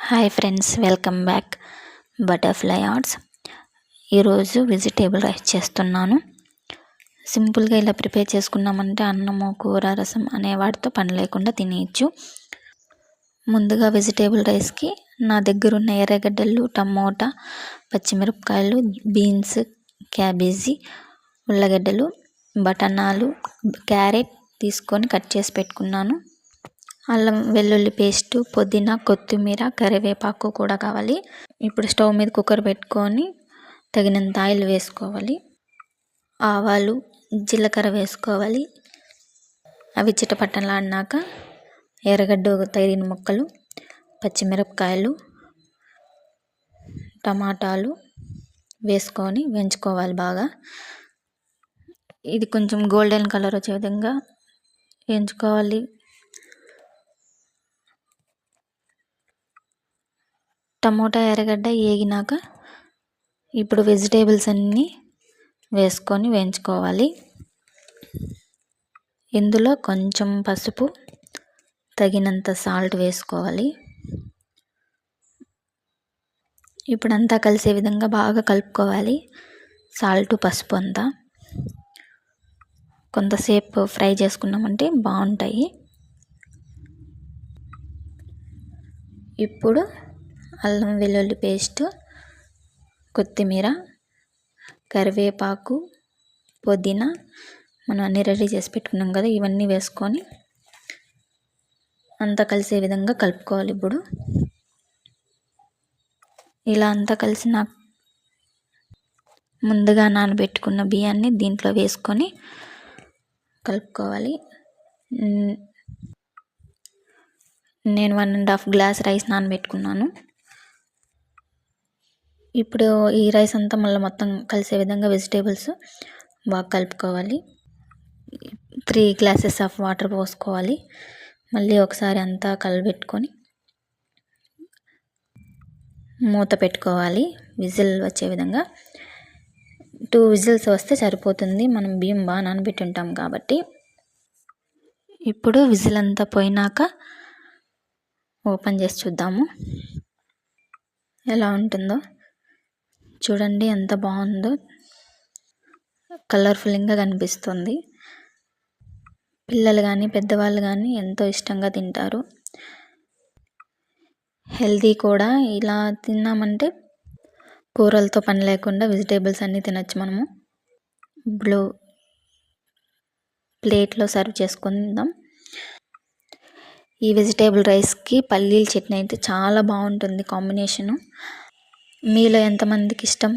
Hi friends, welcome back. Butterfly arts. ఈరోజు vegetable rice చేస్తున్నాను. సింపుల్గా ఇలా ప్రిపేర్ చేసుకున్నామంటే అన్నము, కూర, రసం అనే వాటితో పని లేకుండా తినేయచ్చు. ముందుగా వెజిటేబుల్ రైస్కి నా దగ్గర ఉన్న ఎర్రగడ్డలు, టమోటా, పచ్చిమిరపకాయలు, బీన్స్, క్యాబేజీ, ఉల్లగడ్డలు, బఠానాలు, క్యారెట్ తీసుకొని కట్ చేసి పెట్టుకున్నాను. అల్లం వెల్లుల్లి పేస్టు, పుదీనా, కొత్తిమీర, కరివేపాకు కూడా కావాలి. ఇప్పుడు స్టవ్ మీద కుక్కర్ పెట్టుకొని తగినంత ఆయిల్ వేసుకోవాలి. ఆవాలు, జీలకర్ర వేసుకోవాలి. అవి చిటపటలాడినాక ఎర్రగడ్డ తగిన ముక్కలు, పచ్చిమిరపకాయలు, టమాటాలు వేసుకొని వేయించుకోవాలి బాగా. ఇది కొంచెం గోల్డెన్ కలర్ వచ్చే విధంగా వేయించుకోవాలి. టమోటా, ఎర్రగడ్డ వేగినాక ఇప్పుడు వెజిటేబుల్స్ అన్నీ వేసుకొని వేయించుకోవాలి. ఇందులో కొంచెం పసుపు, తగినంత సాల్ట్ వేసుకోవాలి. ఇప్పుడు అంతా కలిసే విధంగా బాగా కలుపుకోవాలి. సాల్ట్, పసుపు అంతా కొంతసేపు ఫ్రై చేసుకున్నామంటే బాగుంటాయి. ఇప్పుడు అల్లం వెల్లుల్లి పేస్ట్, కొత్తిమీర, కరివేపాకు, పుదీనా మనం అన్నీ రెడీ చేసి పెట్టుకున్నాం కదా, ఇవన్నీ వేసుకొని అంతా కలిసే విధంగా కలుపుకోవాలి. ఇప్పుడు ఇలా అంతా కలిసిన ముందుగా నానబెట్టుకున్న బియ్యాన్ని దీంట్లో వేసుకొని కలుపుకోవాలి. నేను 1.5 గ్లాస్ రైస్ నానబెట్టుకున్నాను. ఇప్పుడు ఈ రైస్ అంతా మళ్ళీ మొత్తం కలిసే విధంగా వెజిటేబుల్స్ బాగా కలుపుకోవాలి. 3 గ్లాసెస్ ఆఫ్ వాటర్ పోసుకోవాలి. మళ్ళీ ఒకసారి అంతా కలిపెట్టుకొని మూత పెట్టుకోవాలి. విజిల్ వచ్చే విధంగా 2 విజిల్స్ వస్తే సరిపోతుంది. మనం బియ్యం బాగా నానబెట్టి ఉంటాం కాబట్టి. ఇప్పుడు విజిల్ అంతా పోయినాక ఓపెన్ చేసి చూద్దాము ఎలా ఉంటుందో. చూడండి ఎంత బాగుందో, కలర్ఫుల్గా కనిపిస్తుంది. పిల్లలు కానీ పెద్దవాళ్ళు కానీ ఎంతో ఇష్టంగా తింటారు. హెల్తీ కూడా. ఇలా తిన్నామంటే కూరలతో పని లేకుండా వెజిటేబుల్స్ అన్నీ తినచ్చు మనము. ఇప్పుడు ప్లేట్లో సర్వ్ చేసుకుందాం. ఈ వెజిటేబుల్ రైస్కి పల్లీల చట్నీ అయితే చాలా బాగుంటుంది కాంబినేషను. మీలో ఎంతమందికి ఇష్టం?